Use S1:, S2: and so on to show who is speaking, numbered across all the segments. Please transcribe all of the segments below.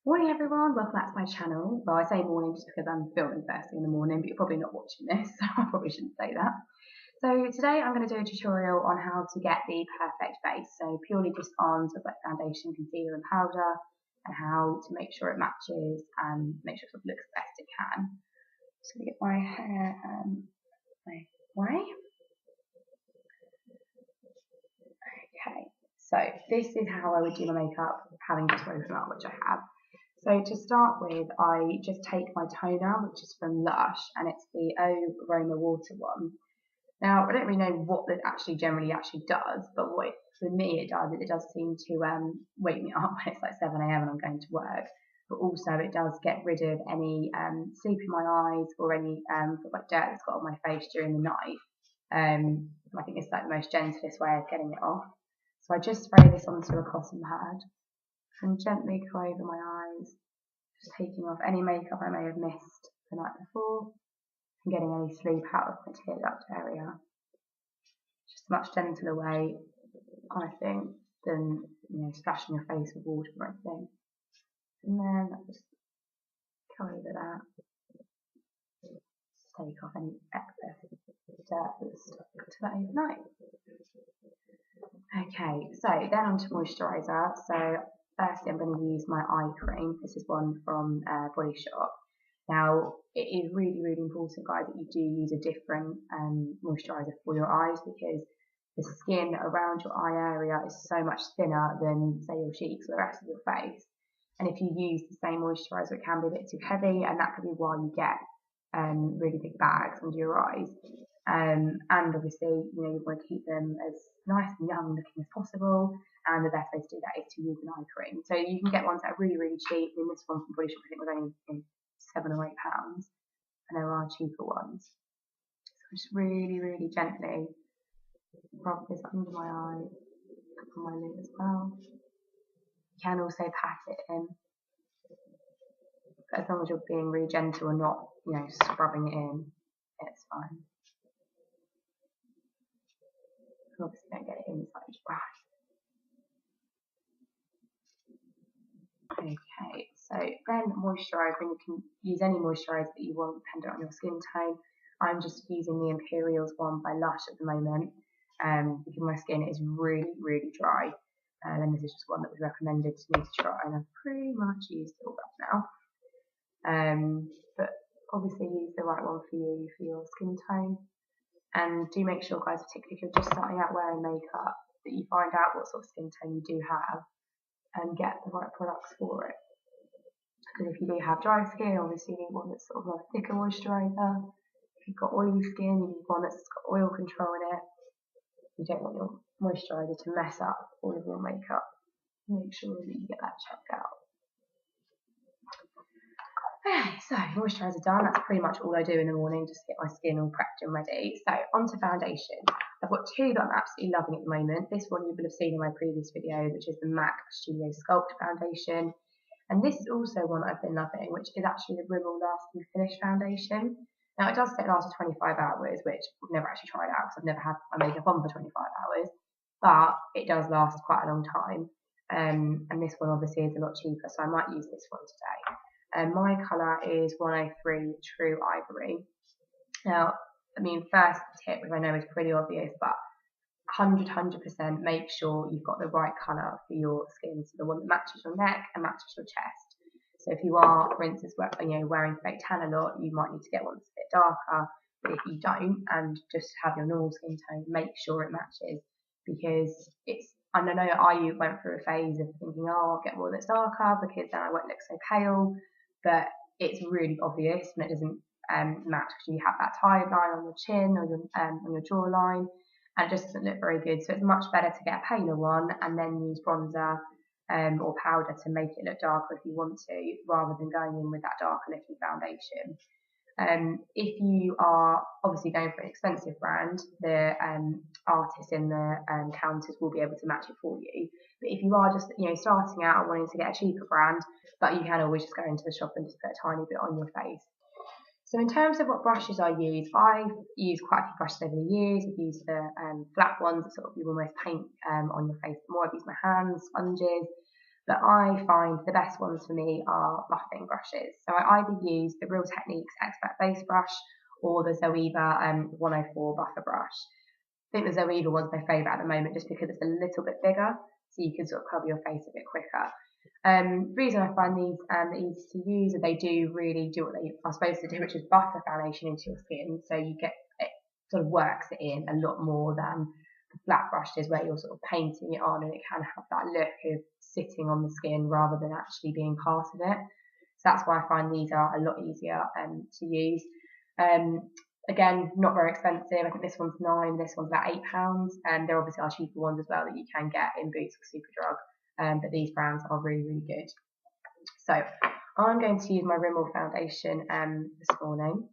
S1: Morning everyone, welcome back to my channel. Well, I say morning just because I'm filming first thing in the morning, but you're probably not watching this, so I probably shouldn't say that. So today I'm going to do a tutorial on how to get the perfect base, so purely just on sort of like foundation, concealer and powder, and how to make sure it matches and make sure it sort of looks the best it can. Just going to get my hair my way. Okay, so this is how I would do my makeup, having just woken up, which I have. So to start with, I just take my toner, which is from Lush, and it's the Aroma Water one. Now, I don't really know what that generally does, but for me it does seem to wake me up when it's like 7 a.m. and I'm going to work. But also it does get rid of any sleep in my eyes or any like dirt that's got on my face during the night. I think it's like the most gentlest way of getting it off. So I just spray this onto a cotton pad and gently go over my eyes, just taking off any makeup I may have missed the night before and getting any sleep out of my tear duct area. Just a much gentler way, I think, than splashing your face with water or anything. And then I'll just go over that, just take off any excess dirt that's stuck to that overnight. Okay, so then onto moisturiser. So firstly, I'm going to use my eye cream. This is one from Body Shop. Now, it is really, really important, guys, that you do use a different moisturiser for your eyes because the skin around your eye area is so much thinner than, say, your cheeks or the rest of your face. And if you use the same moisturiser, it can be a bit too heavy, and that could be why you get really big bags under your eyes. And obviously, you want to keep them as nice and young looking as possible. And the best way to do that is to use an eye cream. So you can get ones that are really, really cheap. I mean, this one from Body Shop I think was only £7 or £8, and there are cheaper ones. So just really, really gently rub this under my eye, on my lid as well. You can also pat it in, but as long as you're being really gentle and not, scrubbing it in, it's fine. Obviously don't get it inside your eye. Okay, so then moisturising, you can use any moisturiser that you want depending on your skin tone. I'm just using the Imperials one by Lush at the moment because my skin is really, really dry. And this is just one that was recommended to me to try, and I've pretty much used it all up now. But obviously use the right one for you, for your skin tone. And do make sure, guys, particularly if you're just starting out wearing makeup, that you find out what sort of skin tone you do have and get the right products for it. Because if you do have dry skin, obviously you need one that's sort of like a thicker moisturiser. If you've got oily skin, you need one that's got oil control in it. You don't want your moisturiser to mess up all of your makeup. Make sure that you get that checked out. Okay, so moisturiser done. That's pretty much all I do in the morning, just to get my skin all prepped and ready. So onto foundation. I've got two that I'm absolutely loving at the moment. This one you will have seen in my previous videos, which is the MAC Studio Sculpt Foundation. And this is also one I've been loving, which is actually the Rimmel Lasting Finish Foundation. Now it does say it lasts for 25 hours, which I've never actually tried out because I've never had my makeup on for 25 hours. But it does last quite a long time. And this one obviously is a lot cheaper, so I might use this one today. My colour is 103 True Ivory. Now, I mean, first tip, which I know is pretty obvious, but 100% make sure you've got the right colour for your skin, so the one that matches your neck and matches your chest. So if you are, for instance, wearing fake tan a lot, you might need to get one that's a bit darker. But if you don't and just have your normal skin tone, make sure it matches, because I know I went through a phase of thinking, oh, I'll get one that's darker because then I won't look so pale. But it's really obvious when it doesn't match, because you have that tie line on your chin or on your jawline, and it just doesn't look very good. So it's much better to get a paler one and then use bronzer or powder to make it look darker if you want to, rather than going in with that darker looking foundation. If you are obviously going for an expensive brand, the artists in the counters will be able to match it for you. But if you are just starting out and wanting to get a cheaper brand, but you can always just go into the shop and just put a tiny bit on your face. So in terms of what brushes I use, I've used quite a few brushes over the years. I've used the flat ones that sort of you almost paint on your face more. I've used my hands, sponges. but I find the best ones for me are buffing brushes. So I either use the Real Techniques Expert Base Brush or the Zoeva 104 buffer brush. I think the Zoeva one's my favourite at the moment just because it's a little bit bigger, so you can sort of cover your face a bit quicker. The reason I find these easy to use is they do really do what they are supposed to do, which is buff the foundation into your skin, so you get it sort of works it in a lot more than the flat brushes where you're sort of painting it on and it can have that look of sitting on the skin rather than actually being part of it. So that's why I find these are a lot easier to use. Again, not very expensive. I think this one's £9, this one's about £8, and there obviously are cheaper ones as well that you can get in Boots or Superdrug, but these brands are really, really good. So I'm going to use my Rimmel foundation this morning.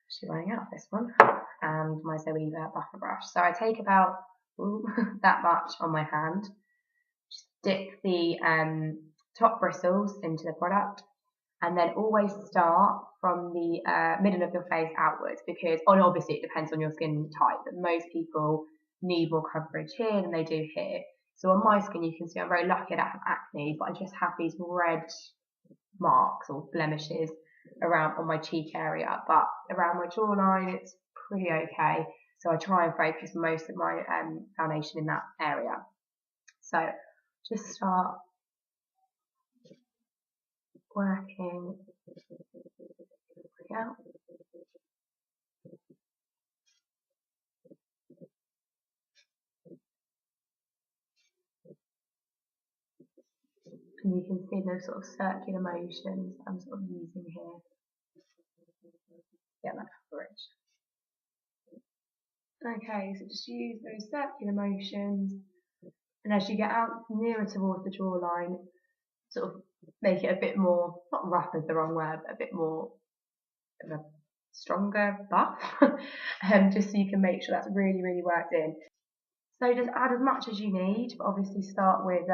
S1: Actually running out of this one, and my Zoeva buffer brush. So I take about that much on my hand, just dip the top bristles into the product, and then always start from the middle of your face outwards, because obviously it depends on your skin type, but most people need more coverage here than they do here. So on my skin you can see I'm very lucky I don't have acne, but I just have these red marks or blemishes around on my cheek area, but around my jawline it's pretty okay. So I try and focus most of my foundation in that area. So just start working out. And you can see those sort of circular motions I'm sort of using here to get that coverage. Okay, so just use those circular motions, and as you get out nearer towards the jawline, sort of make it a bit more, not rough is the wrong word, but a bit more of a stronger buff, just so you can make sure that's really, really worked in. So just add as much as you need, but obviously start with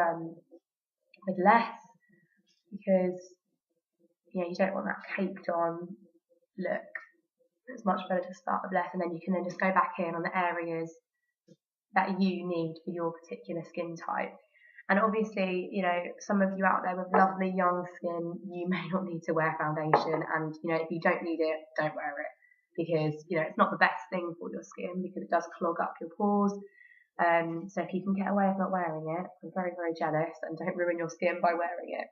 S1: less, because you don't want that caked on look. It's much better to start with less, and then you can just go back in on the areas that you need for your particular skin type. And obviously, some of you out there with lovely young skin, you may not need to wear foundation, and if you don't need it, don't wear it, because it's not the best thing for your skin because it does clog up your pores. So if you can get away with not wearing it, I'm very, very jealous, and don't ruin your skin by wearing it.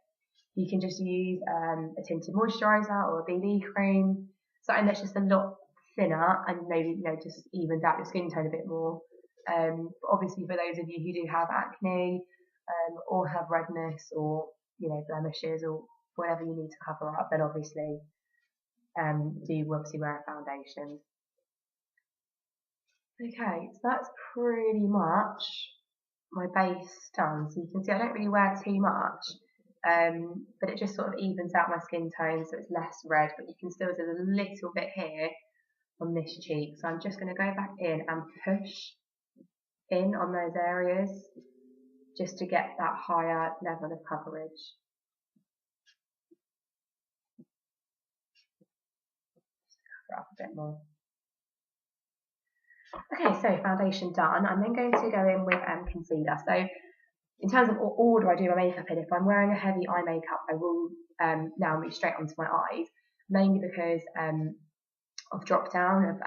S1: You can just use a tinted moisturiser or a BB cream, something that's just a lot thinner and maybe just evens out your skin tone a bit more. But obviously for those of you who do have acne or have redness or blemishes or whatever you need to cover up, then obviously do obviously wear a foundation. Okay, so that's pretty much my base done. So you can see I don't really wear too much, but it just sort of evens out my skin tone so it's less red, but you can still see there's a little bit here on this cheek. So I'm just going to go back in and push in on those areas just to get that higher level of coverage. Just cover up a bit more. Okay, so foundation done. I'm then going to go in with concealer. So in terms of what order I do my makeup in, if I'm wearing a heavy eye makeup, I will now move straight onto my eyes, mainly because of drop down of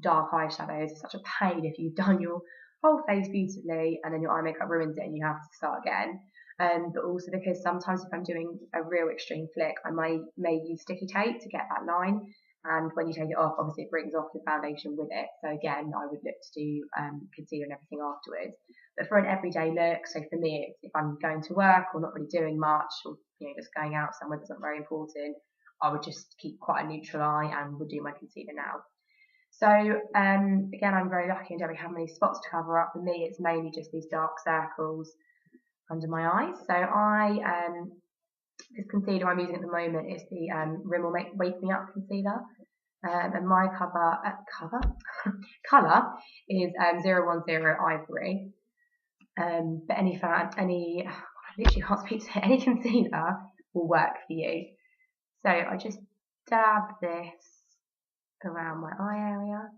S1: dark eyeshadows. It's such a pain if you've done your whole face beautifully and then your eye makeup ruins it and you have to start again. But also because sometimes if I'm doing a real extreme flick, I may use sticky tape to get that line. And when you take it off, obviously it brings off the foundation with it. So again, I would look to do concealer and everything afterwards. But for an everyday look, so for me, if I'm going to work or not really doing much, or just going out somewhere that's not very important, I would just keep quite a neutral eye and would do my concealer now. So again, I'm very lucky and don't really have many spots to cover up. For me, it's mainly just these dark circles under my eyes. So this concealer I'm using at the moment is the Rimmel Wake Me Up concealer, and my colour is 010 Ivory. But I literally can't speak to it. Any concealer will work for you. So I just dab this around my eye area.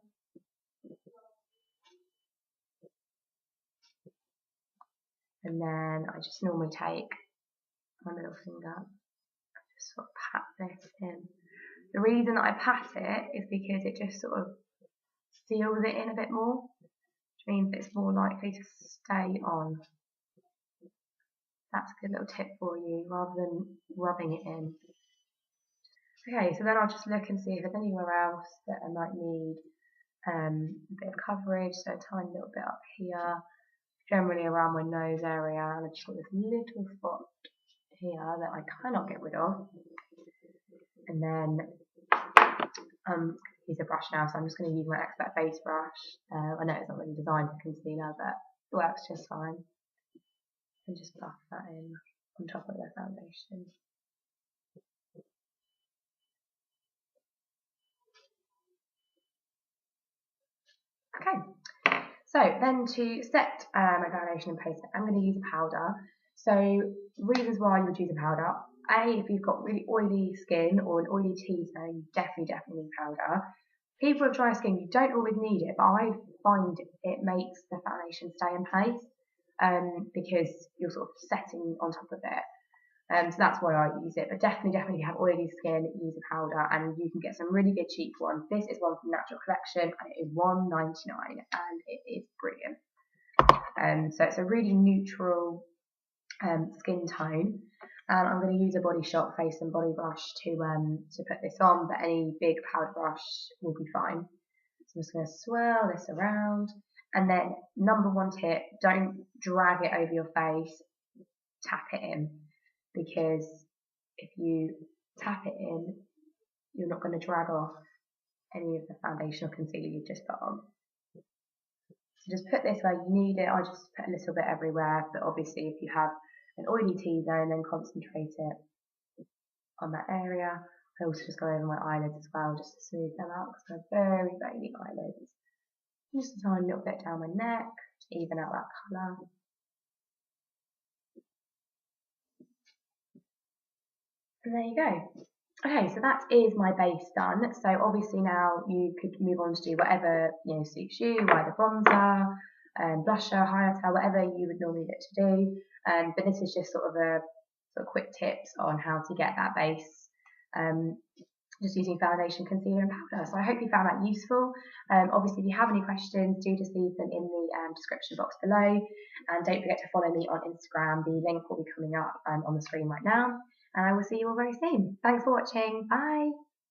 S1: And then I just normally take my middle finger and just sort of pat this in. The reason that I pat it is because it just sort of seals it in a bit more, which means it's more likely to stay on. That's a good little tip for you, rather than rubbing it in. Okay, so then I'll just look and see if there's anywhere else that I might need a bit of coverage, so a tiny little bit up here, generally around my nose area, and I've just got this little spot here that I cannot get rid of. And then use a brush now, so I'm just going to use my Expert Base brush. I know it's not really designed for concealer, but it works just fine. And just buff that in on top of the foundation. Okay, so then to set my foundation in place, I'm going to use a powder. So reasons why you would use a powder. A, if you've got really oily skin or an oily T-zone, you definitely need powder. People with dry skin, you don't always need it, but I find it makes the foundation stay in place because you're sort of setting on top of it. So that's why I use it. But definitely if you have oily skin, use a powder, and you can get some really good cheap ones. This is one from Natural Collection, and it is $1.99, and it is brilliant. So it's a really neutral skin tone. And I'm going to use a Body Shop face and body brush to put this on, but any big powder brush will be fine. So I'm just going to swirl this around. And then number one tip, don't drag it over your face, tap it in. Because if you tap it in, you're not going to drag off any of the foundation or concealer you've just put on. So just put this where you need it. I just put a little bit everywhere, but obviously if you have an oily T-zone, then concentrate it on that area. I also just go over my eyelids as well, just to smooth them out, because I have very veiny eyelids. Just a tiny little bit down my neck to even out that colour. And there you go. Okay, so that is my base done. So obviously now you could move on to do whatever suits you, either bronzer, blusher, highlighter, whatever you would normally get to do. But this is just sort of quick tips on how to get that base, just using foundation, concealer, and powder. So I hope you found that useful. Obviously, if you have any questions, do just leave them in the description box below. And don't forget to follow me on Instagram. The link will be coming up on the screen right now. And I will see you all very soon. Thanks for watching. Bye.